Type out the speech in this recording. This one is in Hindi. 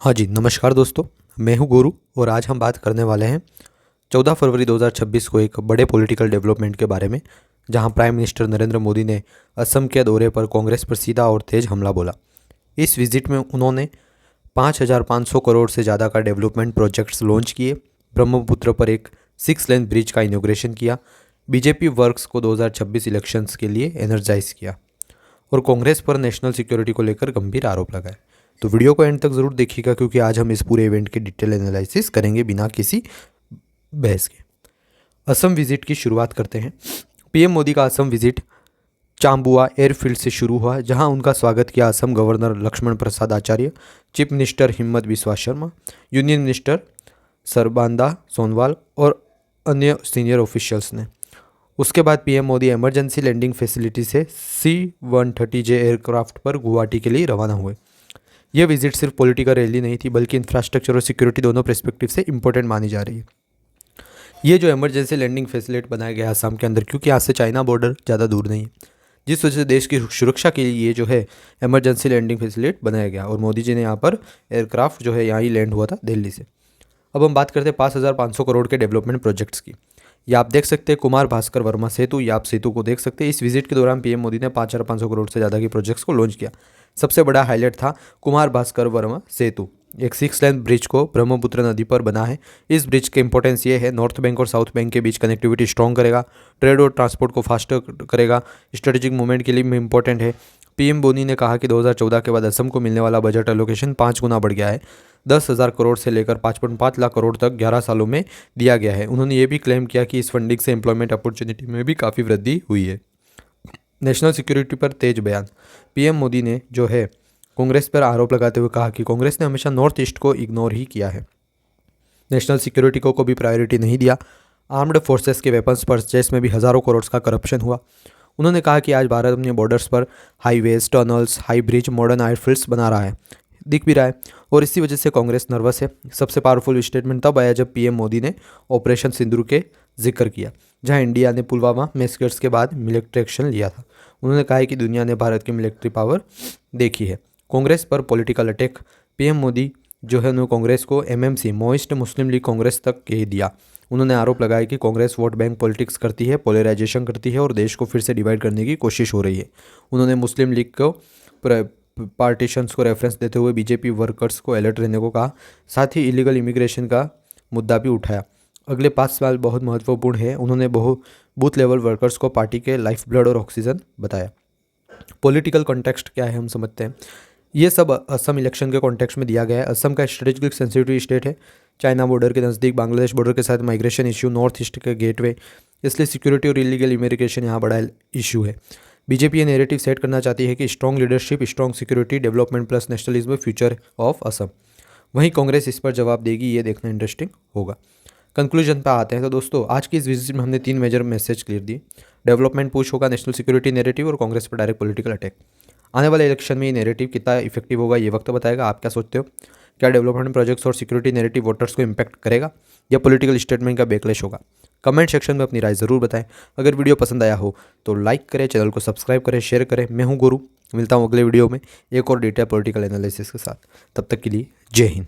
हाँ जी, नमस्कार दोस्तों। मैं हूँ गुरु और आज हम बात करने वाले हैं 14 फरवरी 2026 को एक बड़े पॉलिटिकल डेवलपमेंट के बारे में, जहां प्राइम मिनिस्टर नरेंद्र मोदी ने असम के दौरे पर कांग्रेस पर सीधा और तेज हमला बोला। इस विजिट में उन्होंने 5,500 करोड़ से ज़्यादा का डेवलपमेंट प्रोजेक्ट्स लॉन्च किए, ब्रह्मपुत्र पर एक 6 लेन ब्रिज का इनॉग्रेशन किया, बीजेपी वर्क्स को 2026 इलेक्शंस के लिए एनर्जाइज किया और कांग्रेस पर नेशनल सिक्योरिटी को लेकर गंभीर आरोप लगाए। तो वीडियो को एंड तक ज़रूर देखिएगा क्योंकि आज हम इस पूरे इवेंट के डिटेल एनालिसिस करेंगे बिना किसी बहस के। असम विजिट की शुरुआत करते हैं। पीएम मोदी का असम विजिट चांबुआ एयरफील्ड से शुरू हुआ, जहां उनका स्वागत किया Assam governor Laxman Prasad Acharya, chief minister Himanta Biswa Sarma, union minister Sarbananda Sonowal और अन्य सीनियर ऑफिशियल्स ने। उसके बाद PM Modi emergency landing facility से C-130J एयरक्राफ्ट पर गुवाहाटी के लिए रवाना हुए। यह विजिट सिर्फ पॉलिटिकल रैली नहीं थी बल्कि इंफ्रास्ट्रक्चर और सिक्योरिटी दोनों पर्सपेक्टिव से इंपॉर्टेंट मानी जा रही है। ये जो इमरजेंसी लैंडिंग फैसिलिटी बनाया गया है असम के अंदर, क्योंकि यहाँ से चाइना बॉर्डर ज़्यादा दूर नहीं है, जिस वजह से देश की सुरक्षा के लिए ये जो है इमरजेंसी लैंडिंग फैसिलिटी बनाया गया और मोदी जी ने यहाँ पर एयरक्राफ्ट जो है यहाँ ही लैंड हुआ था दिल्ली से। अब हम बात करते हैं 5,500 करोड़ के डेवलपमेंट प्रोजेक्ट्स की। ये आप देख सकते हैं कुमार भास्कर वर्मा सेतु, या आप सेतु को देख सकते हैं। इस विजिट के दौरान पीएम मोदी ने 5,500 करोड़ से ज़्यादा के प्रोजेक्ट्स को लॉन्च किया। सबसे बड़ा हाईलाइट था कुमार भास्कर वर्मा सेतु, एक 6 लेन ब्रिज को ब्रह्मपुत्र नदी पर बना है। इस ब्रिज के इंपॉर्टेंस ये है, नॉर्थ बैंक और साउथ बैंक के बीच कनेक्टिविटी स्ट्रॉन्ग करेगा, ट्रेड और ट्रांसपोर्ट को फास्टर करेगा, स्ट्रेटेजिक मूवमेंट के लिए भी इंपॉर्टेंट है। पीएम मोदी ने कहा कि 2014 के बाद असम को मिलने वाला बजट एलोकेशन 5 गुना बढ़ गया है, 10,000 करोड़ से लेकर 5.5 लाख करोड़ तक 11 सालों में दिया गया है। उन्होंने ये भी क्लेम किया कि इस फंडिंग से एम्प्लॉयमेंट अपॉर्चुनिटी में भी काफ़ी वृद्धि हुई है। नेशनल सिक्योरिटी पर तेज बयान। पीएम मोदी ने जो है कांग्रेस पर आरोप लगाते हुए कहा कि कांग्रेस ने हमेशा नॉर्थ ईस्ट को इग्नोर ही किया है, नेशनल सिक्योरिटी को भी प्रायोरिटी नहीं दिया। आर्म्ड फोर्सेस के वेपन्स परचेस में भी हज़ारों करोड़ का करप्शन हुआ। उन्होंने कहा कि आज भारत अपने बॉर्डर्स पर highways, tunnels, high bridge, modern airfields बना रहा है, दिख भी रहा है, और इसी वजह से कांग्रेस नर्वस है। सबसे पावरफुल स्टेटमेंट तब आया जब पीएम मोदी ने ऑपरेशन सिंदूर के जिक्र किया, जहां इंडिया ने पुलवामा मैसेकर्स के बाद मिलिट्री एक्शन लिया था। उन्होंने कहा है कि दुनिया ने भारत की मिलिट्री पावर देखी है। कांग्रेस पर पॉलिटिकल अटैक। पीएम मोदी जो है उन्होंने कांग्रेस को MMC मोइस्ट मुस्लिम लीग कांग्रेस तक कह दिया। उन्होंने आरोप लगाया कि कांग्रेस वोट बैंक पॉलिटिक्स करती है, पोलराइजेशन करती है और देश को फिर से डिवाइड करने की कोशिश हो रही है। उन्होंने मुस्लिम लीग को पार्टीशंस को रेफरेंस देते हुए बीजेपी वर्कर्स को अलर्ट रहने को कहा। साथ ही इलीगल इमिग्रेशन का मुद्दा भी उठाया। अगले 5 साल बहुत महत्वपूर्ण है। उन्होंने बूथ लेवल वर्कर्स को पार्टी के लाइफ ब्लड और ऑक्सीजन बताया। पॉलिटिकल कॉन्टेक्स्ट क्या है हम समझते हैं। ये सब असम इलेक्शन के कॉन्टेक्स्ट में दिया गया है। असम का स्ट्रेटेजिक सेंसिटिव स्टेट है, चाइना बॉर्डर के नज़दीक, बांग्लादेश बॉर्डर के साथ माइग्रेशन इशू, नॉर्थ ईस्ट के गेटवे, इसलिए सिक्योरिटी और इलीगल इमिग्रेशन यहाँ बड़ा इशू है। बीजेपी ये नैरेटिव सेट करना चाहती है कि strong leadership, strong security, development plus nationalism future of Assam. वहीं कांग्रेस इस पर जवाब देगी, ये देखना इंटरेस्टिंग होगा। कंक्लूजन पे आते हैं। तो दोस्तों आज की इस विजिट में हमने 3 मेजर मैसेज क्लियर दिए। डेवलपमेंट पुश होगा, नेशनल सिक्योरिटी नैरेटिव और कांग्रेस पर डायरेक्ट पॉलिटिकल अटैक। आने वाले इलेक्शन में ये नैरेटिव कितना इफेक्टिव होगा ये वक्त बताएगा। आप क्या सोचते हो? क्या डेवलपमेंट प्रोजेक्ट्स और सिक्योरिटी नैरेटिव वोटर्स को इम्पैक्ट करेगा या पॉलिटिकल स्टेटमेंट का बैकलैश होगा? कमेंट सेक्शन में अपनी राय ज़रूर बताएं। अगर वीडियो पसंद आया हो तो लाइक करें, चैनल को सब्सक्राइब करें, शेयर करें। मैं हूं गुरु, मिलता हूं अगले वीडियो में एक और डिटेल पॉलिटिकल एनालिसिस के साथ। तब तक के लिए जय हिंद।